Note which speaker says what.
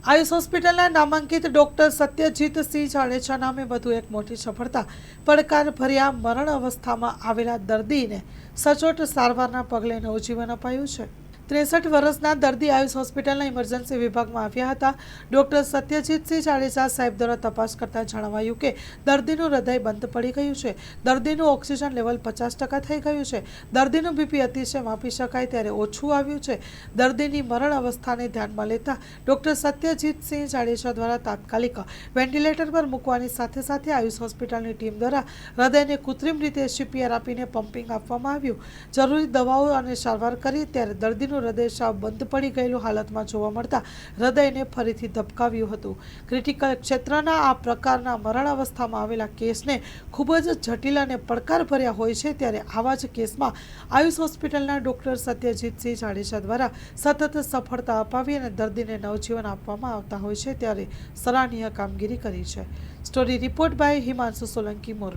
Speaker 1: આયુષ હોસ્પિટલના નામાંકિત ડોક્ટર સત્યજીતસિંહ જાડેજા નામે વધુ એક મોટી સફળતા। પડકાર ભર્યા મરણ અવસ્થામાં આવેલા દર્દીને સચોટ સારવારના પગલે નવજીવન અપાયું છે। 63 વર્ષના દર્દી આયુષ હોસ્પિટલના ઇમરજન્સી વિભાગમાં આવ્યા હતા। ડોક્ટર સત્યજીતસિંહ જાડેજા સાહેબ દ્વારા તપાસ કરતા જણાવાયું કે દર્દીનું હૃદય બંધ પડી ગયું છે, દર્દીનું ઓક્સિજન લેવલ 50% થઈ ગયું છે, દર્દીનું બીપી અતિશય માપી શકાય ત્યારે ઓછું આવ્યું છે। દર્દીની મરણ અવસ્થાને ધ્યાનમાં લેતા ડોક્ટર સત્યજીતસિંહ જાડેજા દ્વારા તાત્કાલિક વેન્ટિલેટર પર મૂકવાની સાથે સાથે આયુષ હોસ્પિટલની ટીમ દ્વારા હૃદયને કૃત્રિમ રીતે CPR આપીને પમ્પિંગ આપવામાં આવ્યું। જરૂરી દવાઓ અને સારવાર કરી ત્યારે દર્દીનું હૃદય સાવ બંધ પડી ગયેલું હાલતમાં જોવા મળતા હૃદયને ફરીથી ધબકાવ્યું હતું। ક્રિટિકલ ક્ષેત્રના આ પ્રકારના મરણ અવસ્થામાં આવેલા કેસને ખૂબ જ જટિલ અને પડકારભર્યા હોય છે, ત્યારે આવા જ કેસમાં આયુષ હોસ્પિટલના ડોક્ટર સત્યજીતસિંહ જાડેજા દ્વારા સતત સફળતા અપાવી અને દર્દીને નવજીવન આપવામાં આવતા હોય છે, ત્યારે સરાહનીય કામગીરી કરી છે। Story report by Himanshu Solanki, Morbi.